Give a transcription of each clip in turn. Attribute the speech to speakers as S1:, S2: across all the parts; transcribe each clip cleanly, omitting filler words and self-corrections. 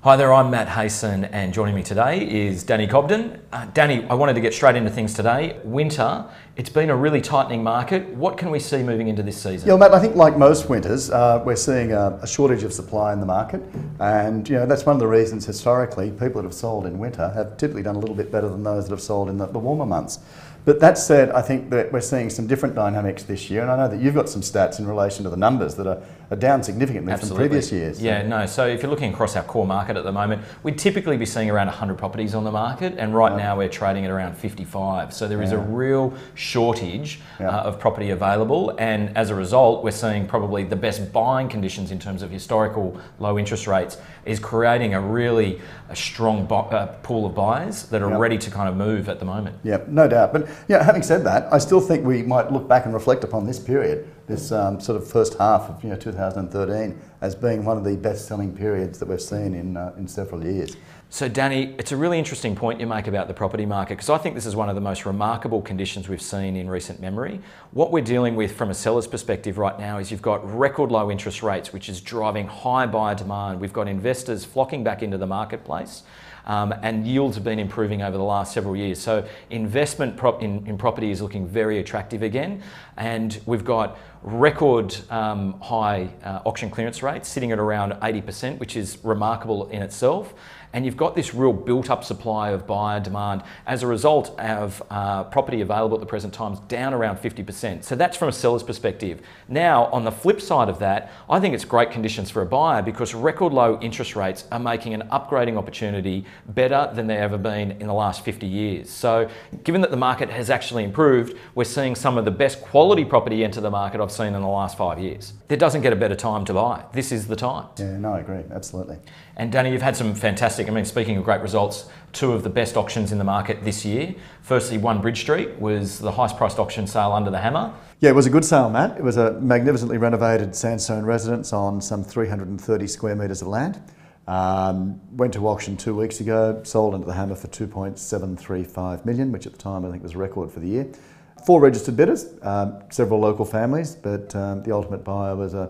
S1: Hi there, I'm Matt Hayson, and joining me today is Danny Cobden. Danny, I wanted to get straight into things today. Winter, it's been a really tightening market. What can we see moving into this season?
S2: Yeah, well, Matt, I think like most winters, we're seeing a shortage of supply in the market, and that's one of the reasons historically people that have sold in winter have typically done a little bit better than those that have sold in the warmer months. But that said, I think that we're seeing some different dynamics this year, and I know that you've got some stats in relation to the numbers that are down significantly from previous years.
S1: Yeah, no, so if you're looking across our core market at the moment, we'd typically be seeing around 100 properties on the market, and right now we're trading at around 55. So there is a real shortage of property available, and as a result, we're seeing probably the best buying conditions in terms of historical low interest rates is creating a strong pool of buyers that are ready to kind of move at the moment.
S2: Yeah, no doubt. But having said that, I still think we might look back and reflect upon this period, this sort of first half of 2013, as being one of the best-selling periods that we've seen in several years.
S1: So Danny, it's a really interesting point you make about the property market, because I think this is one of the most remarkable conditions we've seen in recent memory. What we're dealing with from a seller's perspective right now is you've got record low interest rates, which is driving high buyer demand. We've got investors flocking back into the marketplace. And yields have been improving over the last several years. So investment in property is looking very attractive again. And we've got record high auction clearance rates sitting at around 80%, which is remarkable in itself. And you've got this real built-up supply of buyer demand as a result of property available at the present time is down around 50%. So that's from a seller's perspective. Now, on the flip side of that, I think it's great conditions for a buyer because record low interest rates are making an upgrading opportunity better than they've ever been in the last 50 years. So given that the market has actually improved, we're seeing some of the best quality property enter the market I've seen in the last 5 years. There doesn't get a better time to buy. This is the time.
S2: Yeah, no, I agree, absolutely.
S1: And Danny, you've had some fantastic, speaking of great results, two of the best auctions in the market this year. Firstly, One Bridge Street was the highest priced auction sale under the hammer.
S2: Yeah, it was a good sale, Matt. It was a magnificently renovated sandstone residence on some 330 square metres of land. Went to auction 2 weeks ago, sold under the hammer for 2.735 million, which at the time I think was a record for the year. 4 registered bidders, several local families, but the ultimate buyer was an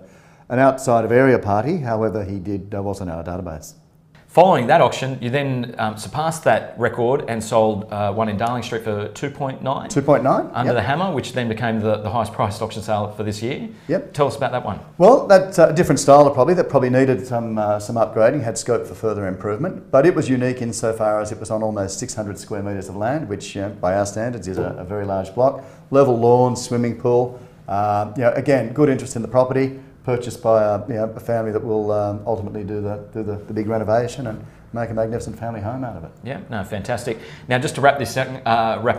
S2: outside of area party. However, he wasn't in our database.
S1: Following that auction, you then surpassed that record and sold one in Darling Street for 2.9.
S2: 2.9?
S1: Under the hammer, which then became the highest priced auction sale for this year.
S2: Yep.
S1: Tell us about that one.
S2: Well, that's a different style of property that probably needed some upgrading, had scope for further improvement, but it was unique insofar as it was on almost 600 square metres of land, which by our standards is a very large block. Level lawns, swimming pool, again, good interest in the property. Purchased by a family that will ultimately do the big renovation and make a magnificent family home out of it.
S1: Yeah, no, fantastic. Now, just to wrap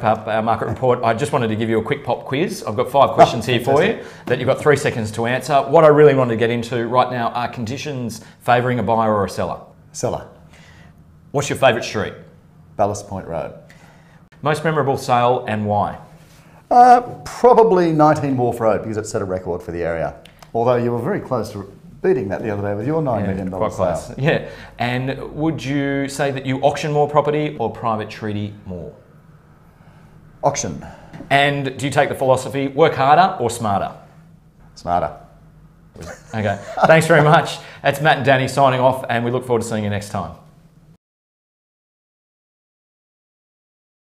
S1: up our market report, I just wanted to give you a quick pop quiz. I've got 5 questions here for you that you've got 3 seconds to answer. What I really wanted to get into right now are conditions favouring a buyer or a seller.
S2: Seller.
S1: What's your favourite street?
S2: Ballast Point Road.
S1: Most memorable sale and why?
S2: Probably 19 Wharf Road because it set a record for the area. Although you were very close to beating that the other day with your $9 million
S1: quite close.
S2: sale.
S1: Yeah. And would you say that you auction more property or private treaty more?
S2: Auction.
S1: And do you take the philosophy, work harder or smarter?
S2: Smarter.
S1: Okay. Thanks very much. That's Matt and Danny signing off, and we look forward to seeing you next time.